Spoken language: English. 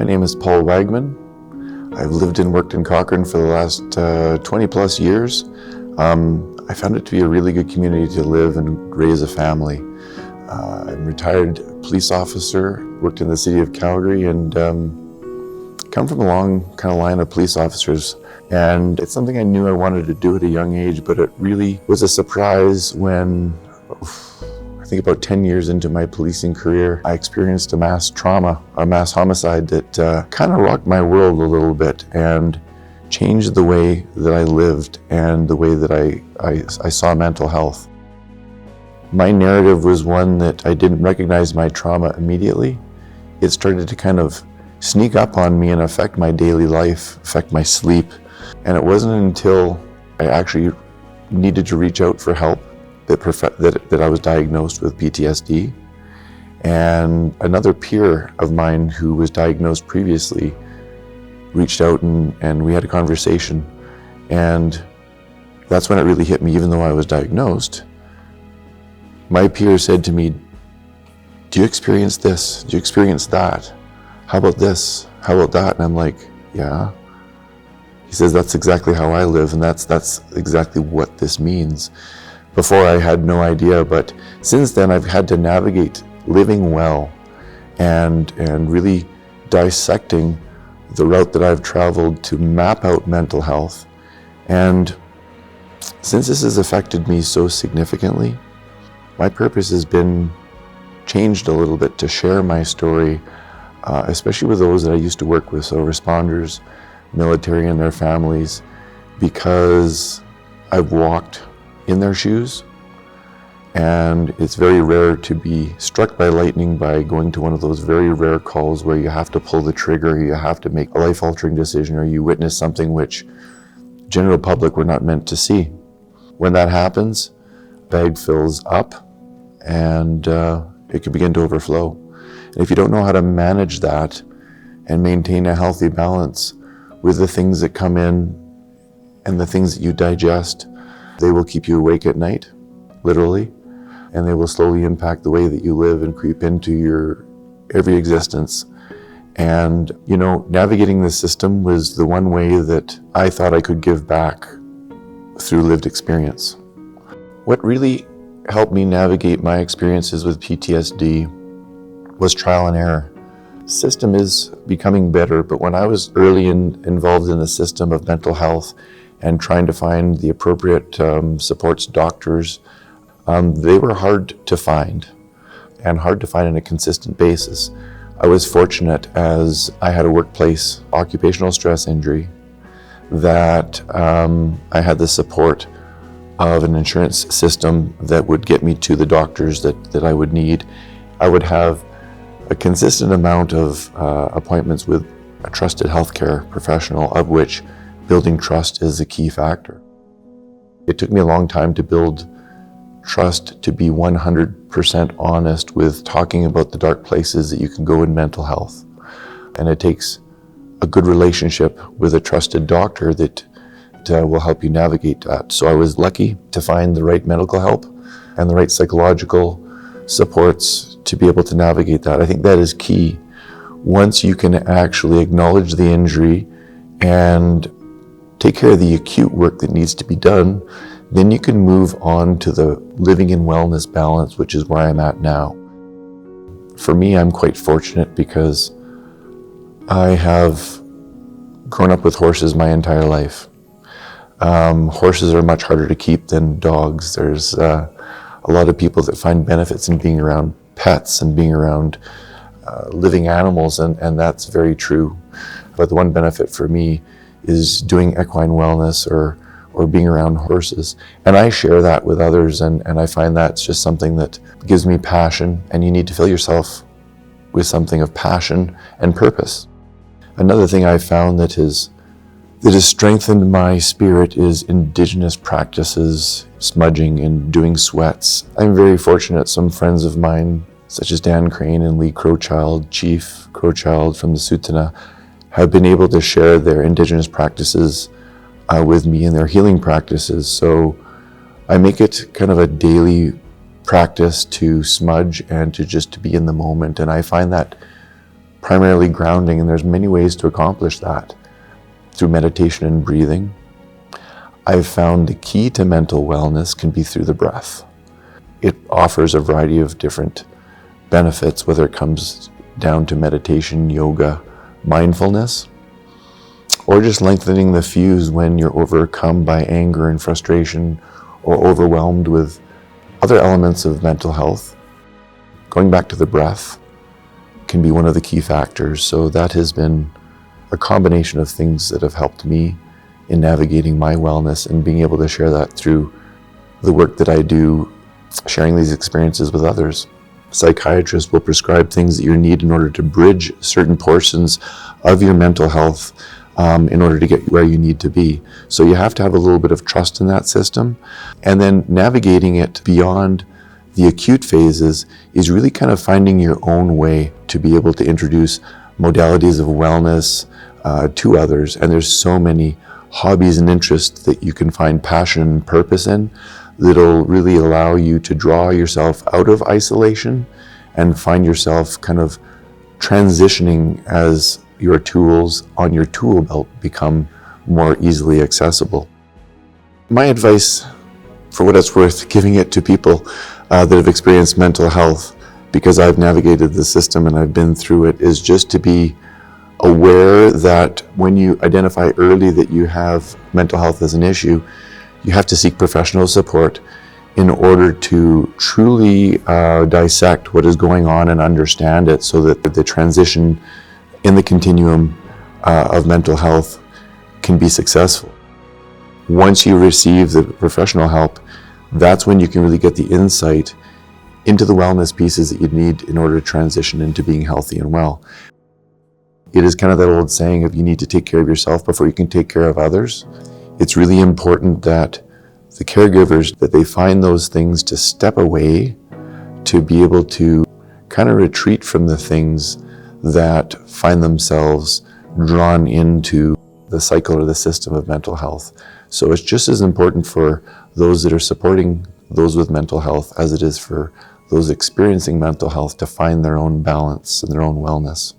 My name is Paul Wagman. I've lived and worked in Cochrane for the last 20 plus years. I found it to be a really good community to live and raise a family. I'm a retired police officer, worked in the city of Calgary, and come from a long kind of line of police officers. And it's something I knew I wanted to do at a young age, but it really was a surprise when, I think about 10 years into my policing career, I experienced a mass trauma, a mass homicide that kind of rocked my world a little bit and changed the way that I lived and the way that I saw mental health. My narrative was one that I didn't recognize my trauma immediately. It started to kind of sneak up on me and affect my daily life, affect my sleep. And it wasn't until I actually needed to reach out for help that I was diagnosed with PTSD. And another peer of mine who was diagnosed previously reached out and we had a conversation. And that's when it really hit me, even though I was diagnosed. My peer said to me, "Do you experience this? Do you experience that? How about this? How about that?" And I'm like, "Yeah." He says, "That's exactly how I live, and that's exactly what this means." Before I had no idea, but since then I've had to navigate living well and really dissecting the route that I've traveled to map out mental health. And since this has affected me so significantly, my purpose has been changed a little bit to share my story, especially with those that I used to work with, so responders, military and their families, because I've walked in their shoes, and it's very rare to be struck by lightning by going to one of those very rare calls where you have to pull the trigger, you have to make a life-altering decision, or you witness something which general public were not meant to see. When that happens, bag fills up and it can begin to overflow. And if you don't know how to manage that and maintain a healthy balance with the things that come in and the things that you digest, they will keep you awake at night, literally, and they will slowly impact the way that you live and creep into your every existence. And, navigating the system was the one way that I thought I could give back through lived experience. What really helped me navigate my experiences with PTSD was trial and error. System is becoming better, but when I was early involved in the system of mental health and trying to find the appropriate supports, doctors, they were hard to find, and hard to find on a consistent basis. I was fortunate as I had a workplace occupational stress injury that I had the support of an insurance system that would get me to the doctors that I would need. I would have a consistent amount of appointments with a trusted healthcare professional, of which building trust is a key factor. It took me a long time to build trust, to be 100% honest with talking about the dark places that you can go in mental health. And it takes a good relationship with a trusted doctor that will help you navigate that. So I was lucky to find the right medical help and the right psychological supports to be able to navigate that. I think that is key. Once you can actually acknowledge the injury and take care of the acute work that needs to be done, then you can move on to the living in wellness balance, which is where I'm at now. For me, I'm quite fortunate because I have grown up with horses my entire life. Horses are much harder to keep than dogs. There's a lot of people that find benefits in being around pets and being around living animals, and that's very true. But the one benefit for me is doing equine wellness or being around horses. And I share that with others, and I find that's just something that gives me passion, and you need to fill yourself with something of passion and purpose. Another thing I found that has strengthened my spirit is Indigenous practices, smudging and doing sweats. I'm very fortunate. Some friends of mine, such as Dan Crane and Lee Crowchild, Chief Crowchild from the Tsuut'ina, have been able to share their Indigenous practices with me and their healing practices. So I make it kind of a daily practice to smudge and to just to be in the moment. And I find that primarily grounding, and there's many ways to accomplish that through meditation and breathing. I've found the key to mental wellness can be through the breath. It offers a variety of different benefits, whether it comes down to meditation, yoga, mindfulness, or just lengthening the fuse when you're overcome by anger and frustration or overwhelmed with other elements of mental health. Going back to the breath can be one of the key factors. So that has been a combination of things that have helped me in navigating my wellness and being able to share that through the work that I do, sharing these experiences with others. Psychiatrists will prescribe things that you need in order to bridge certain portions of your mental health in order to get where you need to be. So you have to have a little bit of trust in that system. And then navigating it beyond the acute phases is really kind of finding your own way to be able to introduce modalities of wellness to others. And there's so many hobbies and interests that you can find passion and purpose in that'll really allow you to draw yourself out of isolation and find yourself kind of transitioning as your tools on your tool belt become more easily accessible. My advice, for what it's worth, giving it to people that have experienced mental health, because I've navigated the system and I've been through it, is just to be aware that when you identify early that you have mental health as an issue, you have to seek professional support in order to truly dissect what is going on and understand it, so that the transition in the continuum of mental health can be successful. Once you receive the professional help, that's when you can really get the insight into the wellness pieces that you need in order to transition into being healthy and well. It is kind of that old saying of you need to take care of yourself before you can take care of others. It's really important that the caregivers, that they find those things to step away, to be able to kind of retreat from the things that find themselves drawn into the cycle or the system of mental health. So it's just as important for those that are supporting those with mental health as it is for those experiencing mental health to find their own balance and their own wellness.